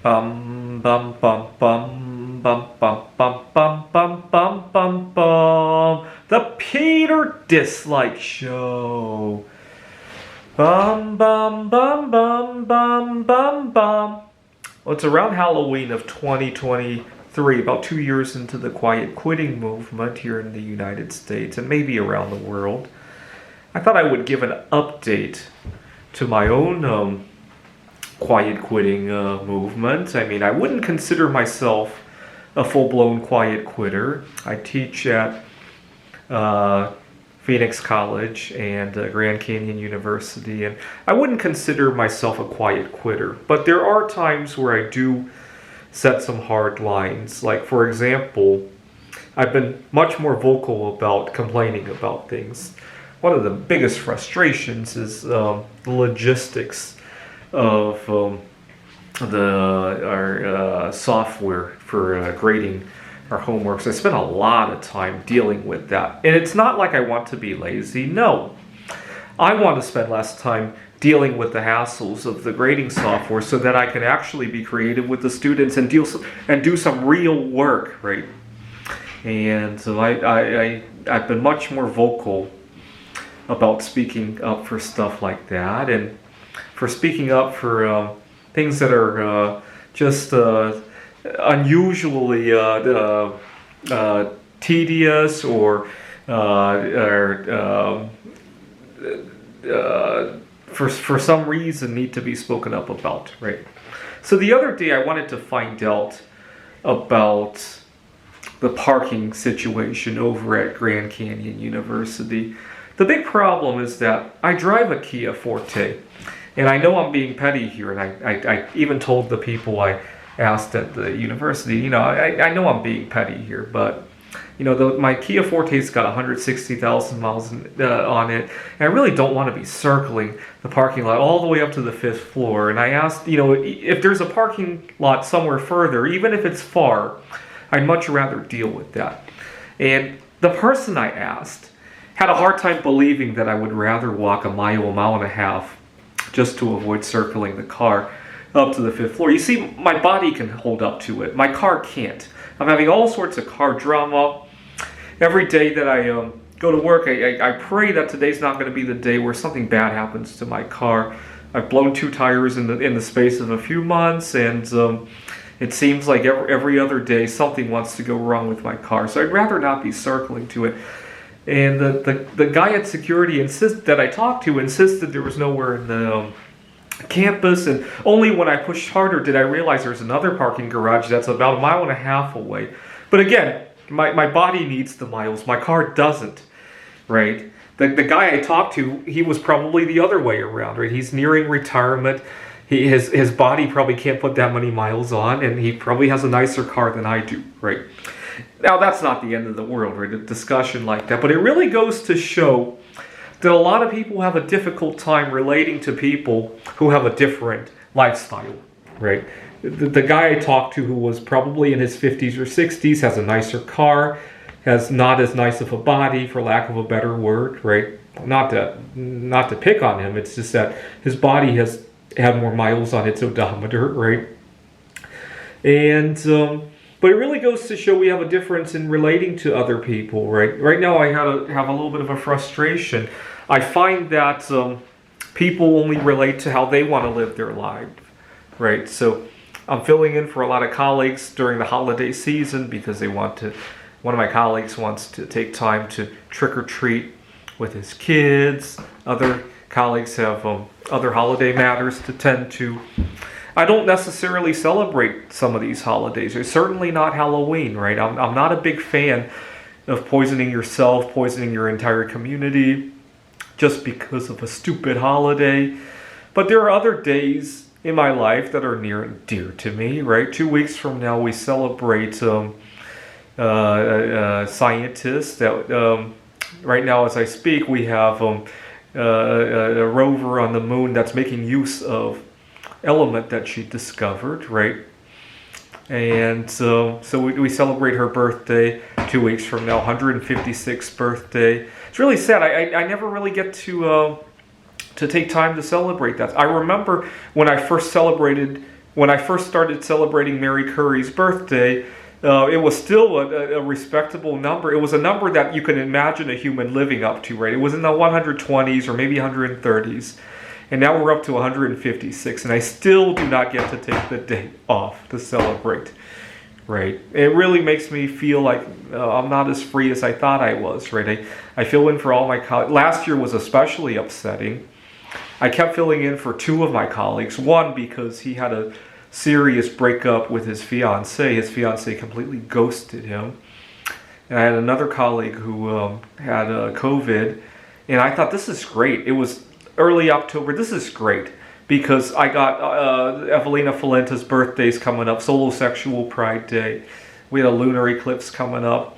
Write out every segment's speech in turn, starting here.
Bum bum bum bum bum bum bum bum bum bum bum bum. The Peter Dislike Show. Bum bum bum bum bum bum bum. Well, it's around Halloween of 2023, about 2 years into the quiet quitting movement here in the United States and maybe around the world. I thought I would give an update to my own quiet quitting movement. I mean, I wouldn't consider myself a full-blown quiet quitter. I teach at Phoenix College and Grand Canyon University, and I wouldn't consider myself a quiet quitter. But there are times where I do set some hard lines. Like, for example, I've been much more vocal about complaining about things. One of the biggest frustrations is the logistics of our software for grading our homeworks. I spent a lot of time dealing with that. And it's not like I want to be lazy. No. I want to spend less time dealing with the hassles of the grading software so that I can actually be creative with the students and do some real work, right? And so I've been much more vocal about speaking up for stuff like that, and for speaking up for things that are just unusually tedious or for some reason need to be spoken up about, right? So the other day I wanted to find out about the parking situation over at Grand Canyon University. The big problem is that I drive a Kia Forte, and I know I'm being petty here, and I even told the people I asked at the university, I know I'm being petty here, but, my Kia Forte's got 160,000 miles on it, and I really don't want to be circling the parking lot all the way up to the 5th floor, and I asked, if there's a parking lot somewhere further, even if it's far, I'd much rather deal with that. And the person I asked had a hard time believing that I would rather walk a mile and a half just to avoid circling the car up to the 5th floor. You see, my body can hold up to it. My car can't. I'm having all sorts of car drama. Every day that I go to work, I pray that today's not going to be the day where something bad happens to my car. I've blown 2 tires in the space of a few months, and it seems like every other day something wants to go wrong with my car. So I'd rather not be circling to it. And the guy at security that I talked to insisted there was nowhere in the campus, and only when I pushed harder did I realize there's another parking garage that's about a mile and a half away. But again, my body needs the miles, my car doesn't, right? The guy I talked to, he was probably the other way around, right? He's nearing retirement. His body probably can't put that many miles on, and he probably has a nicer car than I do, right? Now, that's not the end of the world, right? A discussion like that. But it really goes to show that a lot of people have a difficult time relating to people who have a different lifestyle, right? The guy I talked to, who was probably in his 50s or 60s, has a nicer car, has not as nice of a body, for lack of a better word, right? Not to pick on him, it's just that his body has had more miles on its odometer, right? And but it really goes to show we have a difference in relating to other people, right? Right now I have a little bit of a frustration. I find that people only relate to how they want to live their life, right? So I'm filling in for a lot of colleagues during the holiday season because one of my colleagues wants to take time to trick or treat with his kids. Other colleagues have other holiday matters to tend to. I don't necessarily celebrate some of these holidays. It's certainly not Halloween, right? I'm not a big fan of poisoning yourself, poisoning your entire community just because of a stupid holiday. But there are other days in my life that are near and dear to me, right? 2 weeks from now, we celebrate scientists. That right now, as I speak, we have a rover on the moon that's making use of element that she discovered, right? And so we celebrate her birthday 2 weeks from now, 156th birthday. It's really sad. I never really get to take time to celebrate that. I remember when I first celebrated when I first started celebrating Mary Curry's birthday, it was still a respectable number. It was a number that you can imagine a human living up to, right? It was in the 120s or maybe 130s. And now we're up to 156, and I still do not get to take the day off to celebrate, right? It really makes me feel like I'm not as free as I thought I was, right? I fill in for all my colleagues. Last year was especially upsetting. I kept filling in for two of my colleagues. One, because he had a serious breakup with his fiancée. His fiancée completely ghosted him. And I had another colleague who had COVID, and I thought, this is great. It was early October. This is great because I got Evelina Falenta's birthday's coming up, Solosexual Pride Day. We had a lunar eclipse coming up,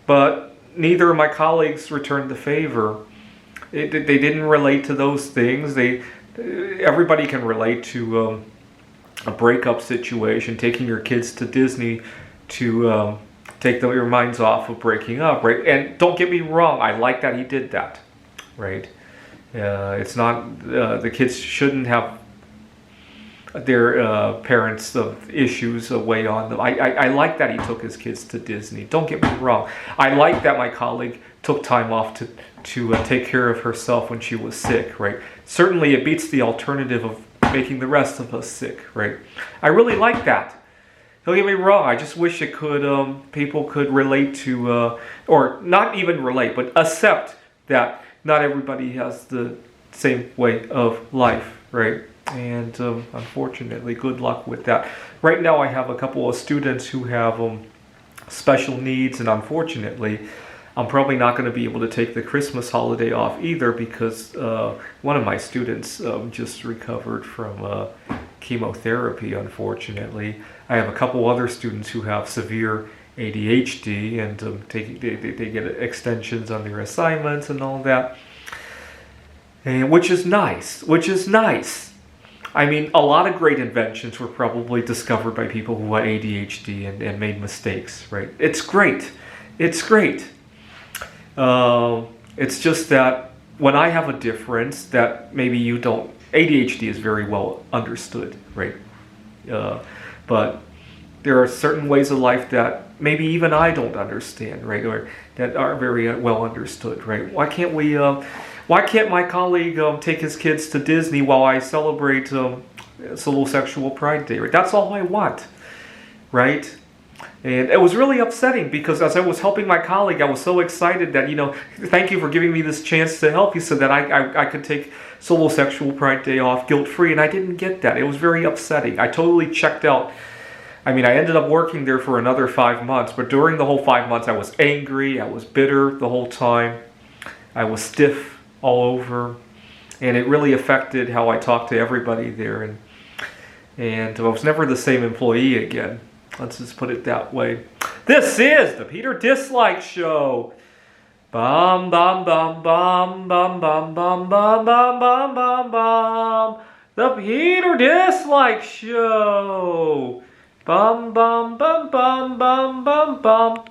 but neither of my colleagues returned the favor. They didn't relate to those things. Everybody can relate to a breakup situation, taking your kids to Disney to take your minds off of breaking up, right? And don't get me wrong, I like that he did that, right? It's not, the kids shouldn't have their parents' issues weigh on them. I like that he took his kids to Disney. Don't get me wrong. I like that my colleague took time off to take care of herself when she was sick, right? Certainly it beats the alternative of making the rest of us sick, right? I really like that. Don't get me wrong. I just wish it could, people could relate to, or not even relate, but accept that not everybody has the same way of life, right? And unfortunately, good luck with that. Right now I have a couple of students who have special needs, and unfortunately, I'm probably not going to be able to take the Christmas holiday off either because one of my students just recovered from chemotherapy, unfortunately. I have a couple other students who have severe ADHD, and they get extensions on their assignments and all that, and which is nice. I mean, a lot of great inventions were probably discovered by people who had ADHD and made mistakes, right? It's great. It's just that when I have a difference that maybe you don't, ADHD is very well understood, right? But there are certain ways of life that maybe even I don't understand, right? Or that are very well understood, right? Why can't my colleague take his kids to Disney while I celebrate Solosexual Pride Day, right? That's all I want, right? And it was really upsetting because as I was helping my colleague, I was so excited that, thank you for giving me this chance to help you so that I could take Solosexual Pride Day off guilt-free, and I didn't get that. It was very upsetting. I totally checked out. I mean, I ended up working there for another 5 months, but during the whole 5 months, I was angry, I was bitter the whole time, I was stiff all over, and it really affected how I talked to everybody there, and I was never the same employee again. Let's just put it that way. This is the Peter Dislike Show. Bum bum bum bum bum bum bum bum bum bum bum bum. The Peter Dislike Show. Bum bum bum bum bum bum bum.